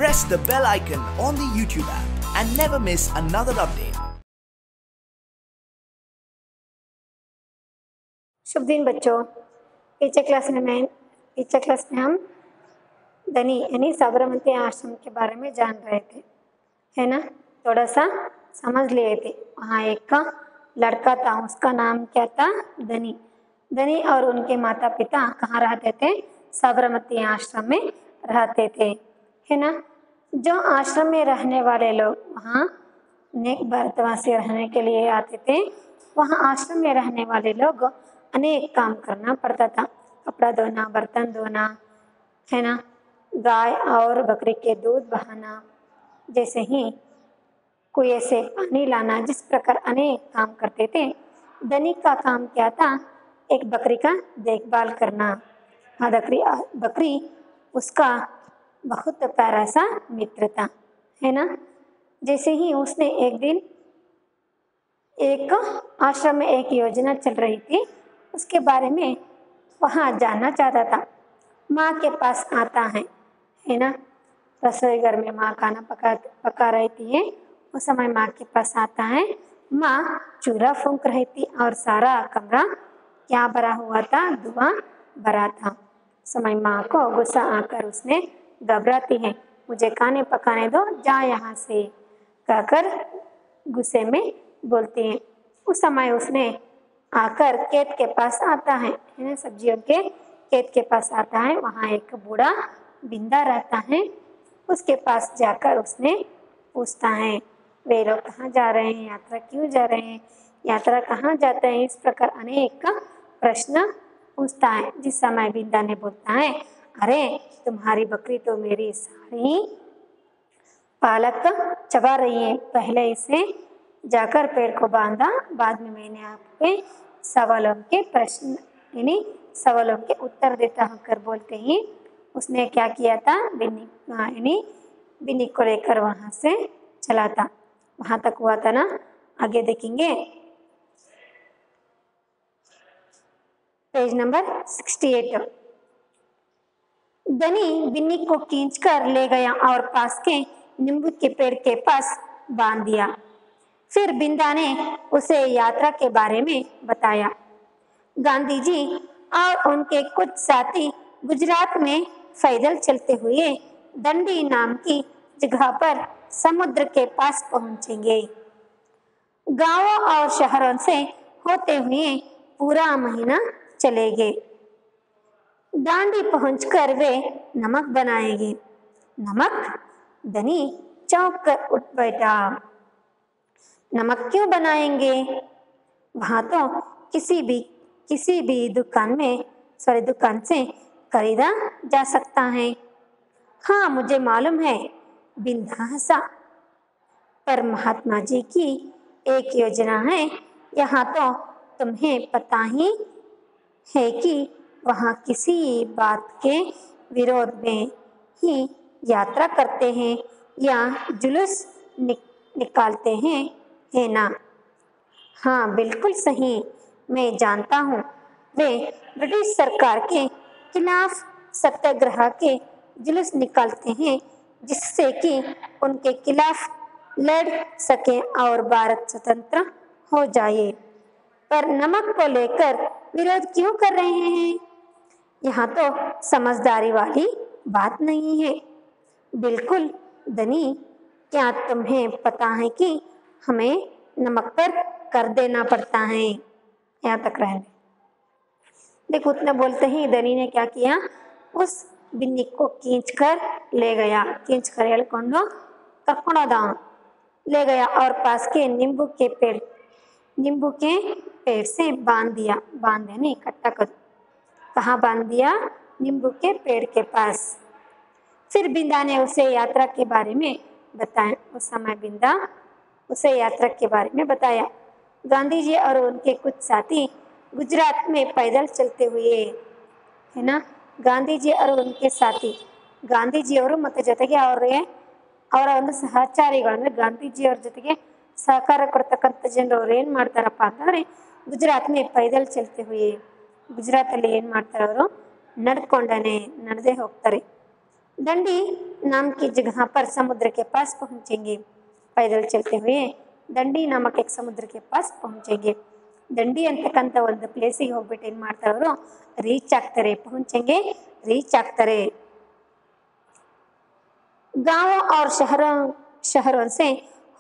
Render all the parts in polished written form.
press the bell icon on the YouTube app and never miss another update. शुभ दिन बच्चों। पिछले class में हम धनी यानी साबरमती आश्रम के बारे में जान रहे थे, है ना। थोड़ा सा समझ लिए थे। वहाँ एक का लड़का था, उसका नाम क्या था? धनी। धनी और उनके माता पिता कहाँ रहते थे? साबरमती आश्रम में रहते थे, है ना। जो आश्रम में रहने वाले लोग वहाँ नेक भारतवासी रहने के लिए आते थे, वहाँ आश्रम में रहने वाले लोग अनेक काम करना पड़ता था। कपड़ा धोना, बर्तन धोना, है ना, गाय और बकरी के दूध बहाना, जैसे ही कुएं से पानी लाना, जिस प्रकार अनेक काम करते थे। धनी का काम क्या था? एक बकरी का देखभाल करना। हाँ, बकरी उसका बहुत प्यारा सा मित्र था, है ना। जैसे ही उसने एक दिन एक आश्रम में एक योजना चल रही थी, उसके बारे में वहाँ जानना चाहता था। माँ के पास आता है ना। रसोई घर में माँ खाना पका रही थी। उस समय माँ के पास आता है। माँ चूल्हा फूंक रही थी और सारा कमरा क्या भरा हुआ था? धुआं भरा था। समय माँ को गुस्सा आकर उसने घबराती है, मुझे खाने पकाने दो, जा यहाँ से, कहकर गुस्से में बोलती है। उस समय उसने आकर खेत के पास आता है ना, सब्जियों के खेत के पास आता है। वहाँ एक बूढ़ा बिंदा रहता है। उसके पास जाकर उसने पूछता है, वे लोग कहाँ जा रहे हैं, यात्रा क्यों जा रहे हैं, यात्रा कहाँ जाते हैं, इस प्रकार अनेक प्रश्न पूछता है। जिस समय बिंदा ने बोलता है, अरे तुम्हारी बकरी तो मेरी सारी पालक चबा रही है, पहले इसे जाकर पेड़ को बांधा, बाद में मैंने आपके सवालों के प्रश्न यानी सवालों के उत्तर देता हूँ कर बोलते ही उसने क्या किया था? बिन्नी को लेकर वहाँ से चला था। वहाँ तक हुआ था ना। आगे देखेंगे पेज नंबर 68। धनी बिन्नी को खींचकर ले गया और पास के नींबू के पेड़ के पास बांध दिया। फिर बिंदा ने उसे यात्रा के बारे में बताया। गांधी जी और उनके कुछ साथी गुजरात में पैदल चलते हुए दंडी नाम की जगह पर समुद्र के पास पहुंचेंगे। गांवों और शहरों से होते हुए पूरा महीना चलेंगे। दांडी पहुंचकर वे नमक बनाएंगे। नमक? धनी चौंक कर उठ बैठा। नमक क्यों बनाएंगे? वहां तो किसी भी दुकान से खरीदा जा सकता है। हाँ, मुझे मालूम है, बिंदा हंसा। पर महात्मा जी की एक योजना है, यहाँ तो तुम्हें पता ही है कि वहाँ किसी बात के विरोध में ही यात्रा करते हैं या जुलूस निकालते हैं, है ना। हाँ, बिल्कुल सही, मैं जानता हूँ। वे ब्रिटिश सरकार के खिलाफ सत्याग्रह के जुलूस निकालते हैं, जिससे कि उनके खिलाफ लड़ सके और भारत स्वतंत्र हो जाए। पर नमक को लेकर विरोध क्यों कर रहे हैं? यहाँ तो समझदारी वाली बात नहीं है। बिल्कुल धनी, क्या तुम्हें पता है कि हमें नमक पर कर देना पड़ता है? यहाँ तक रहने देखो। उतना बोलते ही धनी ने क्या किया? उस बिन्नी को खींचकर ले गया। खींचकर ले गया और पास के नींबू के पेड़ से बांध दिया। बांध नहीं, इकट्ठा कर। कहाँ बांध दिया? नींबू के पेड़ के पास। फिर बिंदा ने उसे यात्रा के बारे में बताया। उस समय बिंदा उसे यात्रा के बारे में बताया। गांधी जी और उनके कुछ साथी गुजरात में पैदल चलते हुए, है ना। गांधी जी और उनके साथी, गांधी जी और ಮತ್ತೆ ಜೊತೆಗೆ ಅವರ ಒಂದು ಸಹಚಾರಿಗಳು ಅಂದ್ರೆ ಗಾಂಧೀಜಿಯವರ ಜೊತೆಗೆ ಸಹಕಾರ ಕೊಡ್ತಕ್ಕಂಥ ಜನರು ಅವ್ರು ಏನು ಮಾಡ್ತಾರಪ್ಪ ಅಂತಂದರೆ ಗುಜರಾತ್ में पैदल चलते हुए, ಗುಜರಾತಲ್ಲಿ ಏನು ಮಾಡ್ತಾರೆ ಅವರು? ನಡೆದೇ ಹೋಗ್ತಾರೆ। दंडी नाम की जगह पर समुद्र के पास पहुंचेंगे। पैदल चलते हुए ದಂಡಿ ನಾಮಕ ಸಮುದ್ರ के पास पहुंचेंगे। ದಂಡಿ ಅಂತಕ್ಕಂಥ ಒಂದು ಪ್ಲೇಸಿಗೆ ಹೋಗ್ಬಿಟ್ಟು ಏನು ಮಾಡ್ತಾರೆ ಅವರು ರೀಚ್ ಆಗ್ತಾರೆ, पहुंचेंगे ರೀಚ್ ಆಗ್ತಾರೆ। गाँव और शहरों से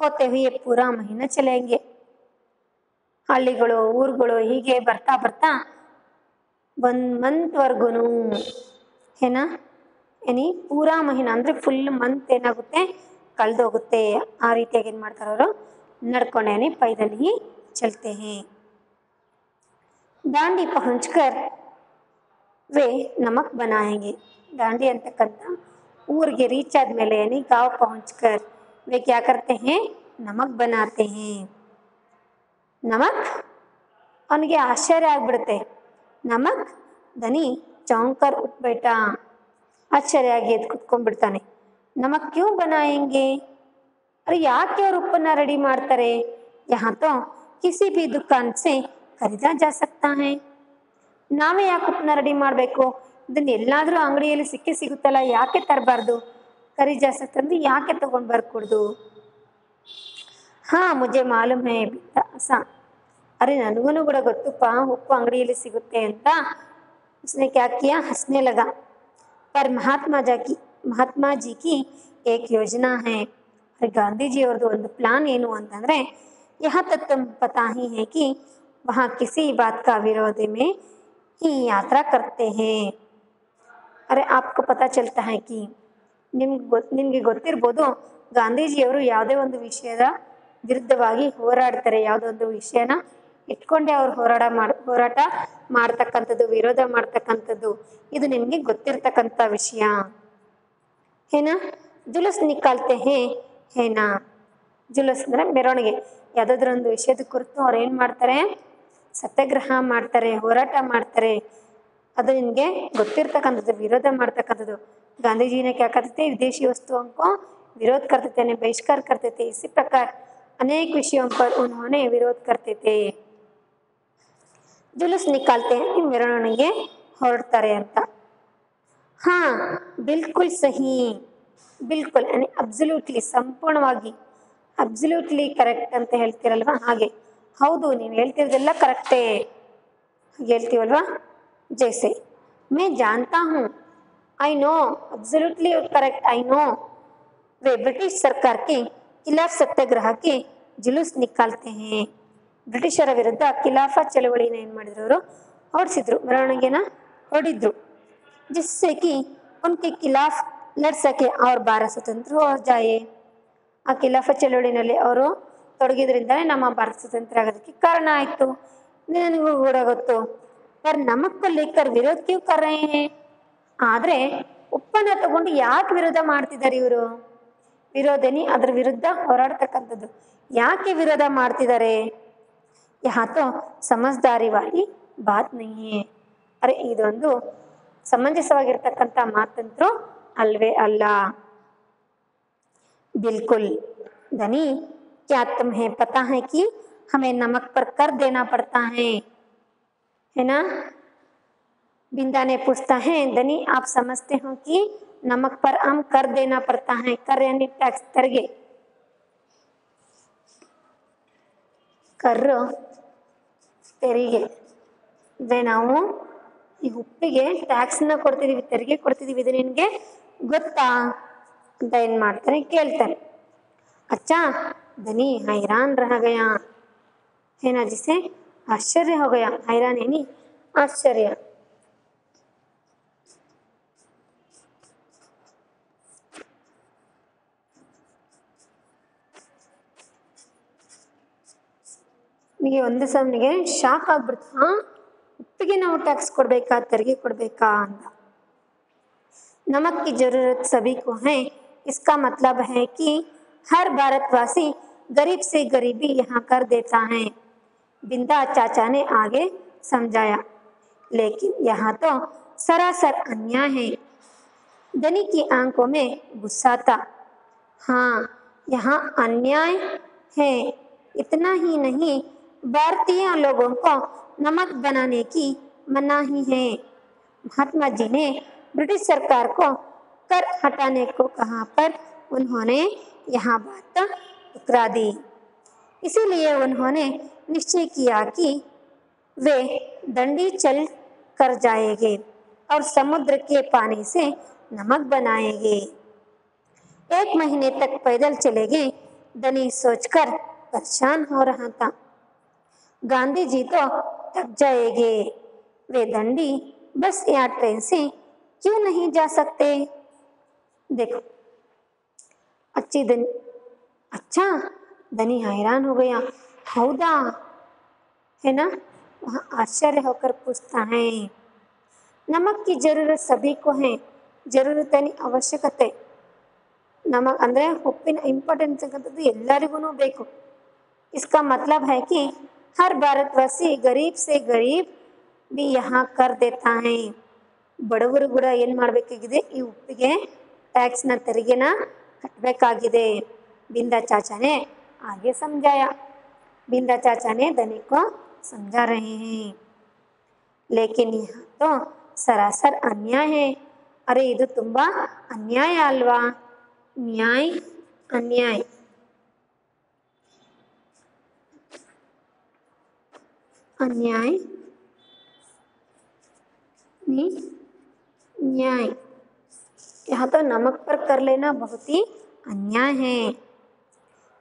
होते हुए पूरा महीना चलेंगे। ಹಳ್ಳಿಗಳು ಊರುಗಳು ಹೀಗೆ ಬರ್ತಾ ಬರ್ತಾ 1 ಮಂತ್ ವರ್ಗುನು ಏನ ಏನಿ ಪೂರಾ ಮಹಿನಾ ಅಂದ್ರೆ ಫುಲ್ ಮಂತ್ ಏನಾಗುತ್ತೆ ಕಳೆದೋಗುತ್ತೆ। ಆ ರೀತಿಯಾಗಿ ಏನು ಮಾಡ್ತಾರೆ ಅವರು नड़कोने यानी पैदल ही चलते हैं। दांडी पहुंचकर वे नमक बनाएंगे। दांडी ಅಂತಕ್ಕಂಥ ಊರಿಗೆ ರೀಚ್ ಆದ್ಮೇಲೆ यानी गांव पहुंचकर वे क्या करते हैं नमक बनाते हैं। नमक ಅವನಿಗೆ ಆಶ್ಚರ್ಯ ಆಗ್ಬಿಡುತ್ತೆ। ನಮಕ್ ದನಿ चौंककर उठ बैठा, ಆಶ್ಚರ್ಯವಾಗಿ ಎದ್ದು ಕೂತ್ಕೊಂಡ್ಬಿಡ್ತಾನೆ। नमक क्यों बनाएंगे, अरे ಯಾಕೆ ಅವರು ಉಪ್ಪನ್ನ ರೆಡಿ ಮಾಡ್ತಾರೆ। यहाँ तो किसी भी दुकान से खरीदा जा सकता है। ನಾವೇ ಯಾಕೆ ಉಪ್ಪನ್ನ ರೆಡಿ ಮಾಡಬೇಕು, ಇದನ್ನ ಎಲ್ಲಾದರೂ ಅಂಗಡಿಯಲ್ಲಿ ಸಿಗುತ್ತಲ್ಲ, ಯಾಕೆ ತರಬಾರ್ದು। ಖರೀದ್ जा सकता ಅಂದ್ರೆ ಯಾಕೆ ತಗೊಂಡು ಬರ್ಕೊಡ್ದು। हाँ मुझे मालूम है ऐसा, अरे ನನಗೂ ಕೂಡ ಗೊತ್ತುಪ್ಪ ಉಪ್ಪು ಅಂಗಡಿಯಲ್ಲಿ ಸಿಗುತ್ತೆ ಅಂತ। उसने क्या किया हंसने लगा। पर महात्मा जी की एक योजना है। गांधी ಅವ್ರದ್ದು ಒಂದು प्लान ಏನು ಅಂತಂದ್ರೆ यहाँ तक तुम पता ही है कि वहाँ किसी बात का विरोध में ही यात्रा करते हैं। अरे आपको पता चलता है कि ನಿಮಗೆ ಗೊತ್ತಿರಬಹುದು ಗಾಂಧೀಜಿಯವರು ಯಾವುದೇ ಒಂದು ವಿಷಯದ ವಿರುದ್ಧವಾಗಿ ಹೋರಾಡ್ತಾರೆ, ಯಾವುದೋ ಒಂದು ವಿಷಯನ ಇಟ್ಕೊಂಡೆ ಅವರು ಹೋರಾಟ ಮಾಡ್ತಕ್ಕಂಥದ್ದು, ವಿರೋಧ ಮಾಡ್ತಕ್ಕಂಥದ್ದು, ಇದು ನಿಮಗೆ ಗೊತ್ತಿರತಕ್ಕಂಥ ವಿಷಯ। ಏನ ಜುಲೂಸ್ ನಿಕಾಲ್ತೆ ಹೇ ಹೇನಾ, ಜುಲೂಸ್ ಅಂದರೆ ಮೆರವಣಿಗೆ, ಯಾವುದಾದ್ರೂ ಒಂದು ವಿಷಯದ ಕುರಿತು ಅವ್ರು ಏನು ಮಾಡ್ತಾರೆ ಸತ್ಯಾಗ್ರಹ ಮಾಡ್ತಾರೆ, ಹೋರಾಟ ಮಾಡ್ತಾರೆ, ಅದು ನಿಮಗೆ ಗೊತ್ತಿರ್ತಕ್ಕಂಥದ್ದು, ವಿರೋಧ ಮಾಡ್ತಕ್ಕಂಥದ್ದು। गांधी ने क्या करते थे विदेशी वस्तुओं को विरोध करते थे, बहिष्कार करते थे। इसी प्रकार अनेक विषयों पर उन्होंने विरोध करते थे। जुलूस निकालते हैं ಮೆರವಣಿಗೆ ಹೊರಡ್ತಾರೆ ಅಂತ। हाँ बिल्कुल सही, बिल्कुल यानी अब्सोल्युटली ಸಂಪೂರ್ಣವಾಗಿ, ಅಬ್ಸಲ್ಯೂಟ್ಲಿ ಕರೆಕ್ಟ್ ಅಂತ ಹೇಳ್ತಿರಲ್ವಾ ಹಾಗೆ, ಹೌದು ನೀವು ಹೇಳ್ತಿರೋದೆಲ್ಲ ಕರೆಕ್ಟೇ ಹಾಗೆ ಹೇಳ್ತೀವಲ್ವಾ। जैसे मैं जानता हूँ, I know, absolutely correct, I know. Way British सरकार के खिलाफ सत्याग्रह के जुलूस निकालते हैं। ಬ್ರಿಟಿಷರ ವಿರುದ್ಧ ಖಿಲಾಫಾ ಚಳವಳಿನ ಏನು ಮಾಡಿದ್ರು ಅವರು ಹೊರಡಿಸಿದ್ರು, ಮೆರವಣಿಗೆನ ಹೊರಡಿದ್ರು। जिससे कि उनके खिलाफ लड़ सके और भारत स्वतंत्र हो जाए। ಆ ಖಿಲಾಫಾ ಚಳವಳಿನಲ್ಲಿ ಅವರು ತೊಡಗಿದ್ರಿಂದಲೇ ನಮ್ಮ ಭಾರತ ಸ್ವತಂತ್ರ ಆಗೋದಕ್ಕೆ ಕಾರಣ ಆಯಿತು, ನನಗೂ ಕೂಡ ಗೊತ್ತು। पर नमक को लेकर विरोध क्यों कर रहे हैं, ಆದರೆ ಉಪ್ಪನ್ನ ತಗೊಂಡು ಯಾಕೆ ವಿರೋಧ ಮಾಡ್ತಿದ್ದಾರೆ ಇವರು, ವಿರೋಧನಿ ಅದರ ವಿರುದ್ಧ ಹೋರಾಡ್ತಕ್ಕಂಥದ್ದು, ಯಾಕೆ ವಿರೋಧ ಮಾಡ್ತಿದ್ದಾರೆ। यहाँ तो समझदारी वाली बात नहीं है, अरे ಇದೊಂದು ಸಮಂಜಸವಾಗಿರ್ತಕ್ಕಂಥ ಮಾತಂತ್ರು ಅಲ್ವೇ ಅಲ್ಲ। बिल्कुल धनी, क्या तुम्हें पता है कि हमें नमक पर कर देना पड़ता है ना। बिंदा ने पूछता है धनी आप समझते हो कि नमक पर हम कर देना पड़ता है, कर यानी टैक्स, ತೆರಿಗೆ, ಕರ್ರು ತೆರಿಗೆ, ಅಂದರೆ ನಾವು ಈ ಉಪ್ಪಿಗೆ ಟ್ಯಾಕ್ಸ್ನ ಕೊಡ್ತಿದ್ದೀವಿ, ತೆರಿಗೆ ಕೊಡ್ತಿದ್ದೀವಿ, ಇದು ನಿನಗೆ ಗೊತ್ತಾ ಅಂತ ಏನು ಮಾಡ್ತಾರೆ ಕೇಳ್ತಾರೆ। अच्छा धनी हैरान रह गया है ना, जिसे आश्चर्य हो गया, हैरान यानी आश्चर्य। ನಿಮಗೆ ಒಂದು ಸಮನಿಗೆ ಶಾಕ್ ಆಗ್ಬಿಡ್ತು, ಹಾಂ ಉಪ್ಪಿಗೆ ನಾವು ಟ್ಯಾಕ್ಸ್ ಕೊಡಬೇಕಾ, ತೆರಿಗೆ ಕೊಡಬೇಕಾ ಅಂತ। नमक की जरूरत सभी को है, इसका मतलब है कि हर भारतवासी गरीब से गरीबी यहाँ कर देता है। बिंदा चाचा ने आगे समझाया, लेकिन यहाँ तो सरासर अन्याय है। धनी की आंखों में गुस्सा था। हाँ यहाँ अन्याय है, इतना ही नहीं भारतीय लोगों को नमक बनाने की मनाही है। महात्मा जी ने ब्रिटिश सरकार को कर हटाने को कहा पर उन्होंने यहाँ बात टुकरा दी। इसीलिए उन्होंने निश्चय किया कि वे दंडी चल कर जाएंगे और समुद्र के पानी से नमक बनाएंगे। 1 महीने तक पैदल चलेंगे, धनी सोचकर परेशान हो रहा था। गांधी जी तो थक जाएंगे, वे दंडी बस या ट्रेन से क्यों नहीं जा सकते। देखो अच्छा धनी हैरान हो गया। हौदा है ना, वह आश्चर्य होकर पूछता है, नमक की जरूरत सभी को है, जरूरत यानी ಅವಶ್ಯಕತೆ। नमक ಅಂದ್ರೆ ಉಪ್ಪಿನ ಇಂಪಾರ್ಟೆನ್ಸ್ ಅಂತದ್ದು ಎಲ್ಲರಿಗೂ ಬೇಕು। इसका मतलब है कि हर भारतवासी गरीब से गरीब भी यहाँ कर देता है। ಬಡವರು ಕೂಡ ಏನು ಮಾಡಬೇಕಾಗಿದೆ, ಈ ಉಪ್ಪಿಗೆ ಟ್ಯಾಕ್ಸ್ನ ತೆರಿಗೆನ ಕಟ್ಟಬೇಕಾಗಿದೆ। बिंदा चाचा ने आगे समझाया। बिंदा चाचा ने धनी को समझा रहे हैं। लेकिन यहाँ तो सरासर अन्याय है। अरे ಇದು ತುಂಬಾ ಅನ್ಯಾಯ ಅಲ್ವಾ। न्याय अन्याय अन्याय न्याय, यहाँ तो नमक पर कर लेना बहुत ही अन्याय है।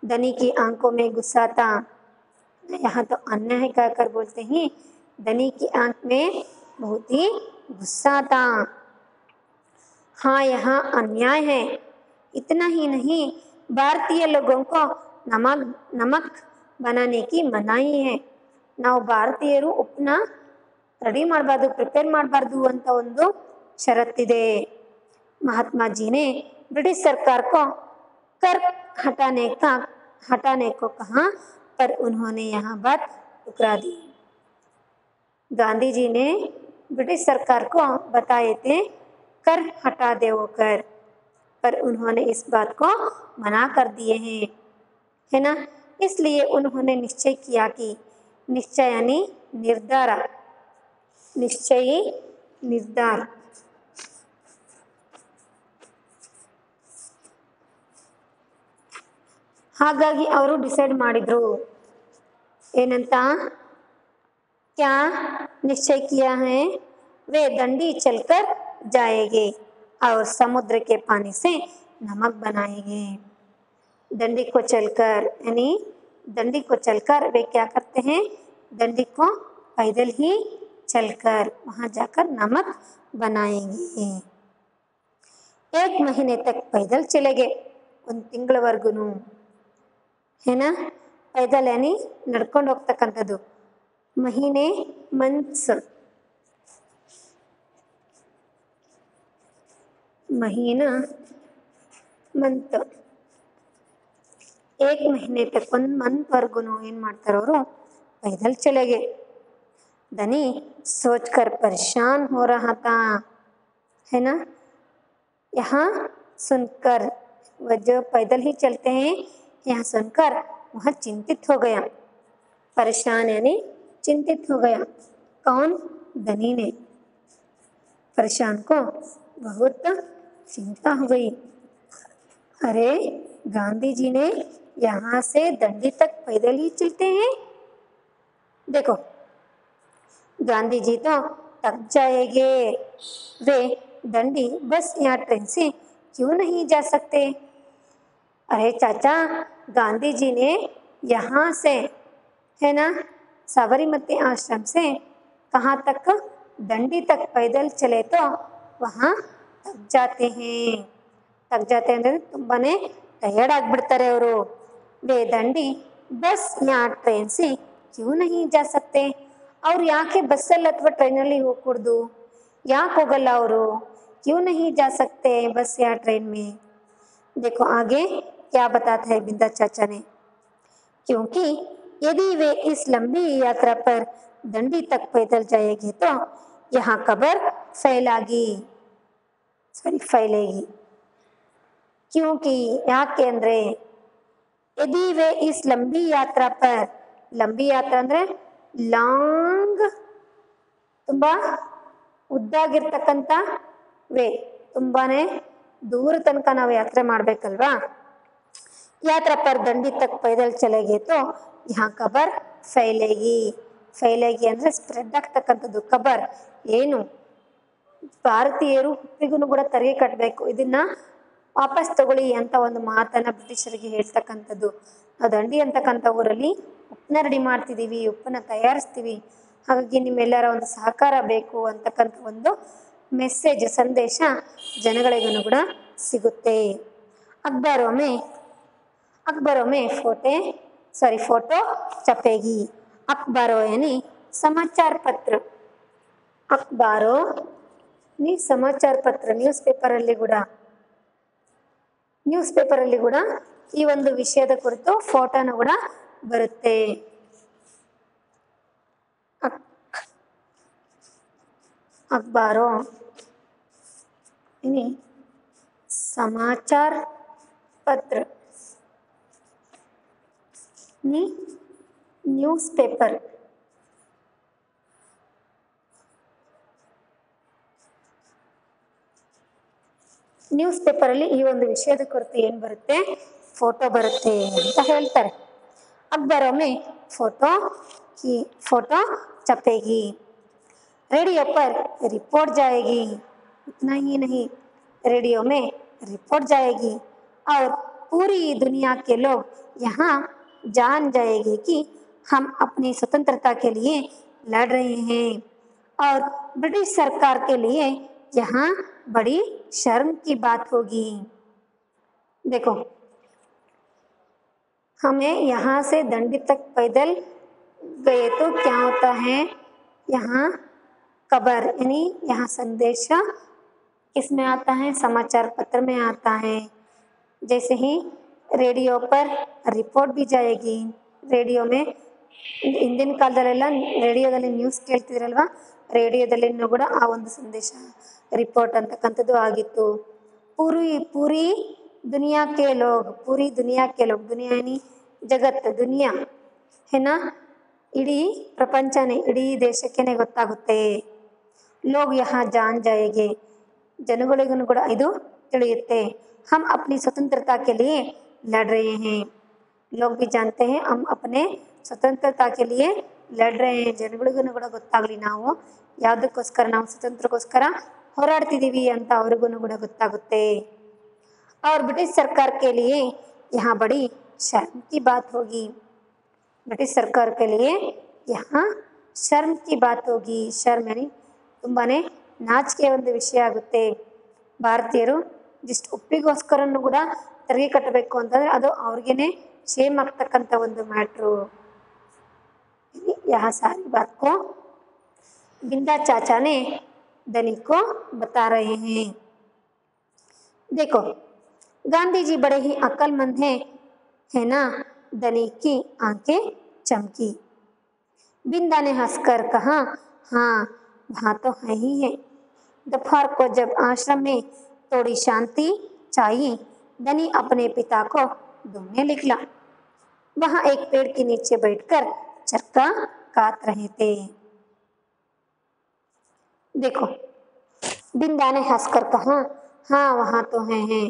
धनी की आंखों में गुस्सा था। यहाँ तो अन्याय कहकर बोलते हैं, धनी की आंख में बहुत ही गुस्सा था। हाँ यहाँ अन्याय है। इतना ही नहीं, भारतीय लोगों को नमक बनाने की मनाही है। ನಾವು ಭಾರತೀಯರು ಉಪ್ಪನ್ನ ರೆಡಿ ಮಾಡಬಾರ್ದು, ಪ್ರಿಪೇರ್ ಮಾಡಬಾರ್ದು ಅಂತ ಒಂದು ಷರತ್ತಿದೆ। महात्मा जी ने ब्रिटिश सरकार को कर हटाने को कहा पर उन्होंने यहाँ बात टुकरा दी। गांधी जी ने ब्रिटिश सरकार को बताए थे कर हटा दे वो कर, पर उन्होंने इस बात को मना कर दिए हैं, है ना। इसलिए उन्होंने निश्चय किया कि निश्चय यानी निर्धार, निश्चयी निर्धार। ಹಾಗಾಗಿ ಅವರು ಡಿಸೈಡ್ ಮಾಡಿದ್ರು ಏನಂತ, क्या निश्चय किया है, वे दंडी चलकर जाएंगे और समुद्र के पानी से नमक बनाएंगे। दंडी को चलकर यानी दंडी को चलकर वे क्या करते हैं, दंडी को पैदल ही चलकर वहाँ जाकर नमक बनाएंगे। 1 महीने तक पैदल चलेंगे, ಒಂದು ತಿಂಗಳವರೆಗೂ, है ना। पैदल यानी ನಡ್ಕೊಂಡು ಹೋಗ್ತಕ್ಕಂಥದ್ದು। महीने मंथ्स, महीना मंथ, 1 महीने तक 1 मंथವರೆಗೂ ಏನು ಮಾಡ್ತಾರೆ ಅವರು, पैदल चलेंगे। धनी सोचकर परेशान हो रहा था, है ना। यहाँ सुनकर वह जो पैदल ही चलते हैं, यहाँ सुनकर वह चिंतित हो गया। परेशान यानी चिंतित हो गया। कौन, धनी ने। परेशान को बहुत चिंता हो गई। अरे गांधी जी ने यहाँ से दंडी तक पैदल ही चलते हैं। देखो गांधी जी तो थक जाएंगे, वे दंडी बस या ट्रेन से क्यों नहीं जा सकते। अरे चाचा, गांधी जी ने यहाँ से, है ना, साबरमती आश्रम से कहाँ तक, दंडी तक पैदल चले तो वहाँ थक जाते हैं। थक जाते हैं ಅಂದರೆ ತುಂಬಾನೇ ಟಯರ್ಡ್ ಆಗಿಬಿಡ್ತಾರೆ ಅವರು। वे दंडी बस या ट्रेन से क्यों नहीं जा सकते। ಅವ್ರು ಯಾಕೆ ಬಸ್ಸಲ್ಲಿ ಅಥವಾ ಟ್ರೈನಲ್ಲಿ ಹೋಗ್ಕೂಡ್ದು, ಯಾಕೆ ಹೋಗಲ್ಲ ಅವರು, क्यों नहीं जा सकते बस या ट्रेन में। देखो आगे क्या बताता है बिंदा चाचा ने, क्योंकि यदि वे इस लंबी यात्रा पर दंडी तक पैदल जाएंगे तो यहाँ खबर फैलेगी। क्योंकि ಯಾಕೆ ಅಂದ್ರೆ, यदि वे इस लंबी यात्रा पर, लंबी यात्रा ಅಂದ್ರೆ ಲಾಂಗ್, ತುಂಬಾ ಉದ್ದಾಗಿರ್ತಕ್ಕಂಥ, ವೇ ತುಂಬಾನೇ दूर तनक ನಾವು ಯಾತ್ರೆ ಮಾಡಬೇಕಲ್ವಾ यात्रा पर दंडी तक पैदल चलेंगे तो यहाँ खबर फैलेगी ಅಂದ್ರೆ ಸ್ಪ್ರೆಡ್ ಆಗ್ತಕ್ಕಂಥದ್ದು ಖಬರ್ ಏನು ಭಾರತೀಯರು ಹುಟ್ಟಿಗೂ ಕೂಡ ತೆರಿಗೆ ಕಟ್ಟಬೇಕು ಇದನ್ನ ವಾಪಸ್ ತಗೊಳ್ಳಿ ಅಂತ ಒಂದು ಮಾತನ್ನ ಬ್ರಿಟಿಷರಿಗೆ ಹೇಳ್ತಕ್ಕಂಥದ್ದು ನಾವು ದಂಡಿ ಅಂತಕ್ಕಂಥ ಊರಲ್ಲಿ ಉಪ್ಪನ್ನ ರೆಡಿ ಮಾಡ್ತಿದ್ದೀವಿ ಉಪ್ಪನ್ನ ತಯಾರಿಸ್ತೀವಿ ಹಾಗಾಗಿ ನಿಮ್ಮೆಲ್ಲರ ಒಂದು ಸಹಕಾರ ಬೇಕು ಅಂತಕ್ಕಂಥ ಒಂದು ಮೆಸೇಜ್ ಸಂದೇಶ ಜನಗಳಿಗೂ ಕೂಡ ಸಿಗುತ್ತೆ अखबारों में फोटो छपेगी अखबारों यानी समाचार पत्र अखबारों नी समाचार पत्र न्यूज़ पेपर ಅಲ್ಲಿ ಕೂಡ ಈ ಒಂದು ವಿಷಯದ ಕುರಿತು ಫೋಟೋನ ಕೂಡ ಬರುತ್ತೆ अखबारों यानी समाचार पत्र न्यूज़ पेपर ನ್ಯೂಸ್ ಪೇಪರ್ ಅಲ್ಲಿ ಈ ಒಂದು ವಿಷಯದ ಕುರಿತು ಏನು ಬರುತ್ತೆ ಫೋಟೋ ಬರುತ್ತೆ ಅಂತ ಹೇಳ್ತಾರೆ अखबारों में फोटो छपेगी रेडियो पर रिपोर्ट जाएगी इतना ही नहीं रेडियो में रिपोर्ट जाएगी और पूरी दुनिया के लोग यहाँ जान जाएगी कि हम अपनी स्वतंत्रता के लिए लड़ रहे हैं और ब्रिटिश सरकार के लिए यहाँ बड़ी शर्म की बात होगी देखो हमें यहाँ से दंडी तक पैदल गए तो क्या होता है यहाँ खबर यानी यहाँ संदेशा किसमें आता है समाचार पत्र में आता है जैसे ही रेडियो पर रिपोर्ट भी जाएगी रेडियो में ಹಿಂದಿನ ಕಾಲದಲ್ಲೆಲ್ಲ ರೇಡಿಯೋದಲ್ಲಿ ನ್ಯೂಸ್ ಕೇಳ್ತಿದ್ರಲ್ವಾ ರೇಡಿಯೋದಲ್ಲಿನೂ ಕೂಡ ಆ ಒಂದು ಸಂದೇಶ ರಿಪೋರ್ಟ್ ಅಂತಕ್ಕಂಥದ್ದು ಆಗಿತ್ತು पूरी दुनिया के लोग दुनिया यानी जगत दुनिया है ना इडी प्रपंचने इडी देशक्केने ಗೊತ್ತಾಗುತ್ತೆ लोग यहाँ जान जाएंगे ಜನಗಳಿಗೂ ಕೂಡ ಇದು ತಿಳಿಯುತ್ತೆ हम अपनी स्वतंत्रता के लिए लड़ रहे हैं लोग भी जानते हैं हम अपने स्वतंत्रता के लिए लड़ रहे हैं ಜನಗಳಿಗೂ ಕೂಡ ಗೊತ್ತಾಗಲಿ ನಾವು ಯಾವುದಕ್ಕೋಸ್ಕರ ನಾವು ಸ್ವತಂತ್ರಕ್ಕೋಸ್ಕರ ಹೋರಾಡ್ತಿದ್ದೀವಿ ಅಂತ ಅವರಿಗೂ ಕೂಡ ಗೊತ್ತಾಗುತ್ತೆ और ब्रिटिश सरकार के लिए यहाँ बड़ी शर्म की बात होगी ब्रिटिश सरकार के लिए यहाँ शर्म की बात होगी शर्म यानी ತುಂಬಾನೇ ನಾಚಿಕೆಯ ಒಂದು ವಿಷಯ ಆಗುತ್ತೆ ಭಾರತೀಯರು ಜಸ್ಟ್ ಉಪ್ಪಿಗೋಸ್ಕರನೂ ಕೂಡ ತೆರಿಗೆ ಕಟ್ಟಬೇಕು ಅಂತಂದ್ರೆ ಅದು ಅವ್ರಿಗೇನೆ ಶೇಮ್ ಆಗ್ತಕ್ಕಂಥ ಒಂದು ಮ್ಯಾಟ್ರು यहाँ सारी बात को बिंदा चाचा ने धनी को बता रहे हैं देखो गांधी जी बड़े ही अक्लमंद हैं है ना धनी की आंखें चमकी बिंदा ने हंसकर कहा हाँ वहाँ तो है ही है दोपहर को जब आश्रम में थोड़ी शांति चाहिए धनी अपने पिता को ढूंढने निकला वहाँ एक पेड़ के नीचे बैठकर चरखा काट रहे थे देखो बिंदा ने हंसकर कहा हाँ वहाँ तो हैं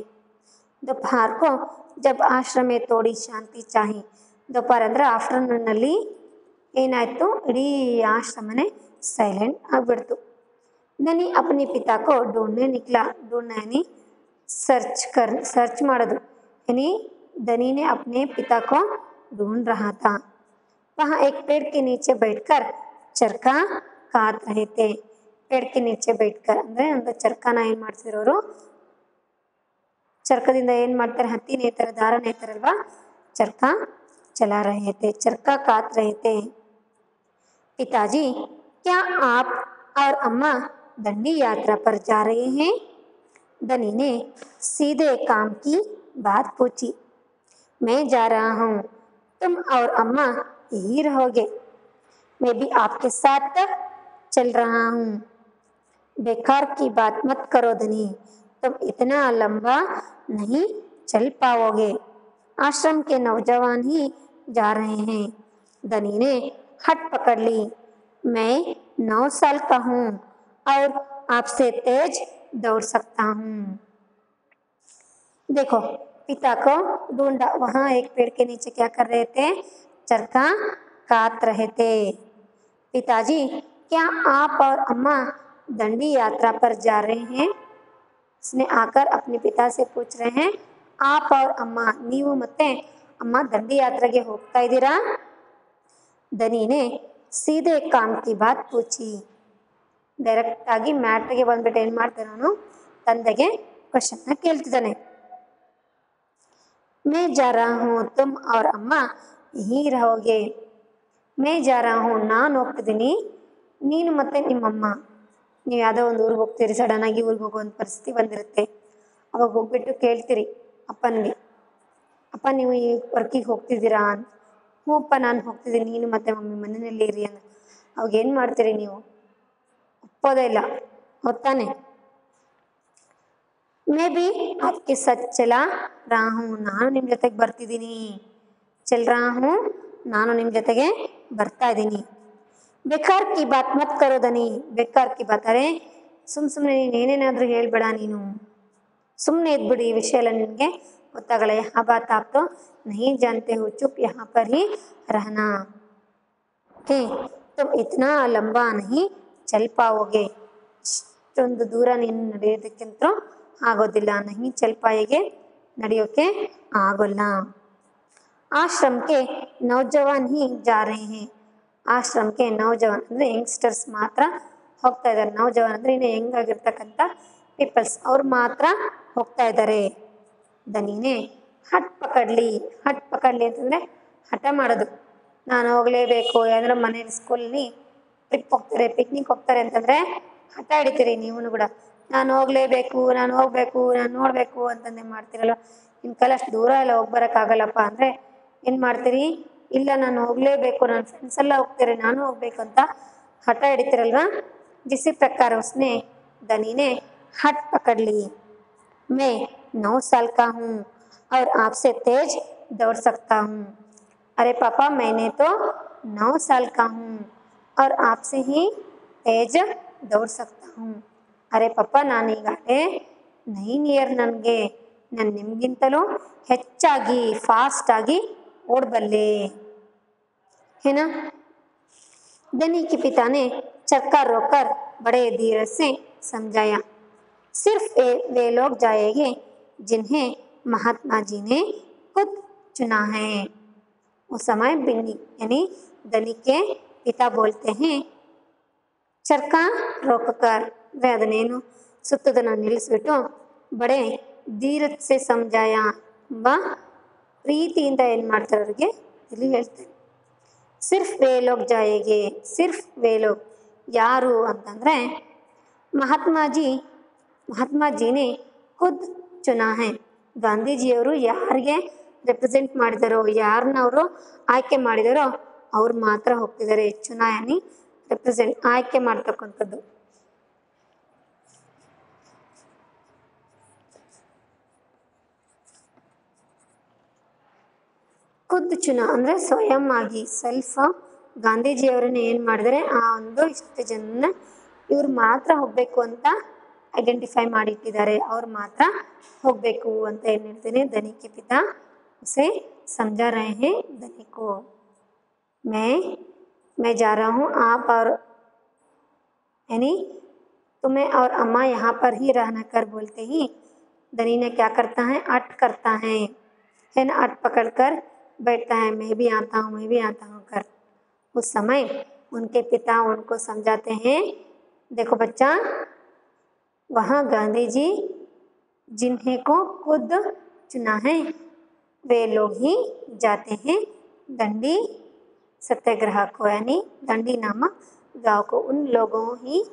दोपहर को जब आश्रम में थोड़ी शांति चाहिए दोपहर ಅಂದ್ರೆ ಆಫ್ಟರ್ನೂನ್ ನಲ್ಲಿ ಏನಾಯ್ತು ಇಡೀ ಆಶ್ರಮನೇ ಸೈಲೆಂಟ್ ಆಗಿಬಿಡ್ತು धनी अपने पिता को ढूंढने निकला ढूंढना यानी सर्च ಮಾಡೋದು यानी धनी ने अपने पिता को ढूंढ रहा था वहाँ एक पेड़ के नीचे बैठकर चरखा काट रहे थे पेड़ के नीचे बैठकर ಅಂದ್ರೆ ಒಂದು ಚರ್ಕಾನ ಏನು ಮಾಡ್ತಿರೋರು ಚರ್ಕದಿಂದ ಏನು ಮಾಡ್ತಾರೆ ಹತ್ತಿ ನೇತರ ದಾರ ನೇತಾರಲ್ವಾ चरखा चला रहे थे चरखा काट रहे थे पिताजी क्या आप और अम्मा दंडी यात्रा पर जा रहे हैं धनी ने सीधे काम की बात पूछी मैं जा रहा हूँ तुम और अम्मा यही रहोगे मैं भी आपके साथ चल रहा हूँ बेकार की बात मत करो धनी तुम इतना लंबा नहीं चल पाओगे आश्रम के नौजवान ही जा रहे हैं धनी ने हट पकड़ ली मैं 9 साल का हूँ और आपसे तेज दौड़ सकता हूँ देखो पिता को ढूंढा, वहां एक पेड़ के नीचे क्या कर रहे थे, चरखा काट रहे थे। पिताजी क्या आप और अम्मा दंडी यात्रा पर जा रहे हैं? उसने आकर अपने पिता से पूछ रहे हैं, आप और अम्मा ನೀವು ಮತ್ತೆ अम्मा ದಂಡಿ ಯಾತ್ರೆಗೆ ಹೋಗ್ತಾ ಇದ್ದೀರಾ? दनी ने सीधे काम की बात पूछी। ಡೈರೆಕ್ಟ್ ಆಗಿ ಮ್ಯಾಟ್ರಿಗೆ ಬಂದ್ಬಿಟ್ಟು ಏನು ಮಾಡ್ತಾನೆ ಅವನು, ತಂದೆಗೆ ಕ್ವಶನ್ನ ಕೇಳ್ತಿದ್ದಾನೆ। मैं जा रहा हूँ, तुम और अम्मा यहीं रहोगे। मैं जा रहा हूँ, ನಾನು ಹೋಗ್ತಿದ್ದೀನಿ, ನೀನು ಮತ್ತೆ ನಿಮ್ಮಮ್ಮ ನೀವು ಯಾವುದೋ ಒಂದು ಊರಿಗೆ ಹೋಗ್ತೀರಿ, ಸಡನ್ ಆಗಿ ಊರಿಗೆ ಹೋಗೋ ಒಂದು ಪರಿಸ್ಥಿತಿ ಬಂದಿರುತ್ತೆ, ಅವಾಗ ಹೋಗ್ಬಿಟ್ಟು ಕೇಳ್ತೀರಿ ಅಪ್ಪನಿಗೆ, ಅಪ್ಪ ನೀವು ಈ ವರ್ಕಿಗೆ ಹೋಗ್ತಿದ್ದೀರಾ ಅಂತ, ಹ್ಞೂ ಅಪ್ಪ ನಾನು ಹೋಗ್ತಿದ್ದೀನಿ, ನೀನು ಮತ್ತೆ ಮಮ್ಮಿ ಮನೆಯಲ್ಲಿ ಇರಿ ಅಂತ, ಅವಾಗ ಏನು ಮಾಡ್ತೀರಿ ನೀವು? ಒಪ್ಪೋದೇ ಇಲ್ಲ, ಹೊತ್ತಾನೆ। मैं भी आपके साथ चला रहा हूँ, ನಾನು ನಿಮ್ಮ ಜೊತೆಗೆ ಬರ್ತಿದ್ದೀನಿ, चल रहा हूँ ನಾನು ನಿಮ್ಮ ಜೊತೆಗೆ ಬರ್ತಾ ಇದ್ದೀನಿ। बेकार की बात मत करो दनी, बेकार की बात, अरे ಸುಮ್ಮನೆ ನೀನು ಏನೇನಾದರೂ ಹೇಳ್ಬೇಡ, ನೀನು ಸುಮ್ಮನೆ ಇದ್ಬಿಡಿ, ಈ ವಿಷಯ ಎಲ್ಲ ನಿನಗೆ ಗೊತ್ತಾಗಲ್ಲ। यहाँ बात आप तो नहीं जानते हो, चुप यहाँ पर ही रहना है, तुम इतना लंबा नहीं चल पाओगे, ಇಷ್ಟೊಂದು ದೂರ ನೀನು ನಡೆಯೋದಕ್ಕಂತೂ ಆಗೋದಿಲ್ಲ, नहीं चल पाएगे ನಡೆಯೋಕೆ ಆಗೋಲ್ಲ। आश्रम के नौजवान ही जा रहे हैं, ಆಶ್ರಮಕ್ಕೆ ನೌಜವಾನ್ ಅಂದರೆ ಯಂಗ್ಸ್ಟರ್ಸ್ ಮಾತ್ರ ಹೋಗ್ತಾ ಇದ್ದಾರೆ, ನೌಜವಾನ್ ಅಂದರೆ ಇನ್ನು ಹೆಂಗಾಗಿರ್ತಕ್ಕಂಥ ಪೀಪಲ್ಸ್ ಅವ್ರು ಮಾತ್ರ ಹೋಗ್ತಾ ಇದ್ದಾರೆ। ದನಿನೇ ಹಟ್ ಪಕಡ್ಲಿ, ಹಟ್ ಪಕಡ್ಲಿ ಅಂತಂದರೆ ಹಠ ಮಾಡೋದು, ನಾನು ಹೋಗಲೇಬೇಕು, ಯಾಕಂದ್ರೆ ಮನೇಲಿ ಸ್ಕೂಲಲ್ಲಿ ಟ್ರಿಪ್ ಹೋಗ್ತಾರೆ, ಪಿಕ್ನಿಕ್ ಹೋಗ್ತಾರೆ ಅಂತಂದರೆ ಹಠ ಹಿಡಿತೀರಿ ನೀವು ಕೂಡ, ನಾನು ಹೋಗಲೇಬೇಕು, ನಾನು ಹೋಗಬೇಕು, ನಾನು ನೋಡಬೇಕು ಅಂತಂದೇ ಮಾಡ್ತೀರಲ್ವ, ನಿಮ್ಮ ಕೈಲಿ ಅಷ್ಟು ದೂರ ಎಲ್ಲ ಹೋಗ್ಬರೋಕ್ಕಾಗಲ್ಲಪ್ಪ ಅಂದರೆ ಏನು ಮಾಡ್ತೀರಿ, ಇಲ್ಲ ನಾನು ಹೋಗಲೇಬೇಕು, ನನ್ನ ಫ್ರೆಂಡ್ಸ್ ಎಲ್ಲ ಹೋಗ್ತಾರೆ ನಾನು ಹೋಗ್ಬೇಕು ಅಂತ ಹಠ ಹಿಡಿತೀರಲ್ವ। जिसी प्रकार उसने दनी ने हट पकड़ ली। मैं 9 साल का हूँ और आपसे तेज दौड़ सकता हूँ। अरे पापा मैंने तो 9 साल का हूँ और आपसे ही तेज दौड़ सकता हूँ। अरे पापा ನಾನೀಗಾಗಲೇ 9 ಇಯರ್, ನನಗೆ ನಾನು ನಿಮಗಿಂತಲೂ ಹೆಚ್ಚಾಗಿ ಫಾಸ್ಟಾಗಿ ಓಡಬಲ್ಲೆ, है ना। दनी के पिता ने चक्का रोककर बड़े धीरे से समझाया, सिर्फ वे लोग जाएंगे जिन्हें महात्मा जी ने खुद चुना है। उस समय बिन्नी यानी दनी के पिता बोलते हैं, चरखा रोककर, ಅದನ್ನೇನು ಸುತ್ತದನ್ನು ನಿಲ್ಲಿಸ್ಬಿಟ್ಟು ಬಡೆ ಧೀರತ್ ಸೆ ಸಮಜಾಯ, ತುಂಬ ಪ್ರೀತಿಯಿಂದ ಏನು ಮಾಡ್ತಾರೆ ಅವ್ರಿಗೆ ಇಲ್ಲಿ ಹೇಳ್ತಾರೆ। ಸಿರ್ಫ್ ವೇ ಲೋಗ್ ಜಾಯೇಗೆ, ಸಿರ್ಫ್ ವೇ ಲೋಗ್ ಯಾರು ಅಂತಂದರೆ ಮಹಾತ್ಮಾಜಿನೇ ಖುದ್ ಚುನಾ ಹೈ, ಗಾಂಧೀಜಿಯವರು ಯಾರಿಗೆ ರೆಪ್ರೆಸೆಂಟ್ ಮಾಡಿದಾರೋ, ಯಾರನ್ನ ಅವರು ಆಯ್ಕೆ ಮಾಡಿದಾರೋ ಅವ್ರು ಮಾತ್ರ ಹೋಗ್ತಿದ್ದಾರೆ। ಚುನಾಯನಿ ರೆಪ್ರೆಸೆಂಟ್, ಆಯ್ಕೆ ಮಾಡ್ತಕ್ಕಂಥದ್ದು। ಖುದ್ ಚುನಾ ಅಂದರೆ ಸ್ವಯಂ ಆಗಿ, ಸೆಲ್ಫ್, ಗಾಂಧೀಜಿಯವರನ್ನ ಏನು ಮಾಡಿದರೆ ಆ ಒಂದು ಇಷ್ಟು ಜನ ಇವ್ರು ಮಾತ್ರ ಹೋಗಬೇಕು ಅಂತ ಐಡೆಂಟಿಫೈ ಮಾಡಿಟ್ಟಿದ್ದಾರೆ, ಅವ್ರು ಮಾತ್ರ ಹೋಗಬೇಕು ಅಂತ ಏನು ಹೇಳ್ತೀನಿ, ದನಿ ಕೆ ಪಿತಾ उसे समझा रहे हैं दनी को। मैं जा रहा हूँ, आप और यानी तुम्हें और अम्मा यहाँ पर ही रहना कर बोलते ही दनी ने क्या करता है, अट करता है ना, अट पकड़ कर बैठता है, मैं भी आता हूँ, मैं भी आता हूँ कर। उस समय उनके पिता उनको समझाते हैं, देखो बच्चा, वहाँ गांधी जी जिन्हें को खुद चुना है वे लोग ही जाते हैं दंडी सत्याग्रह को, यानी दंडी नामक गांव को, उन लोगों ही,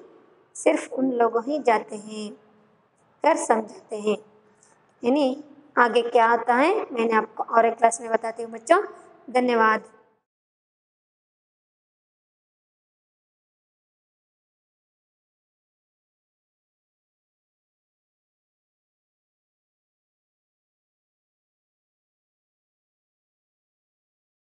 सिर्फ उन लोगों ही जाते हैं कर समझाते हैं। यानी आगे क्या होता है मैंने आपको और एक क्लास में बताती हूँ बच्चों। धन्यवाद।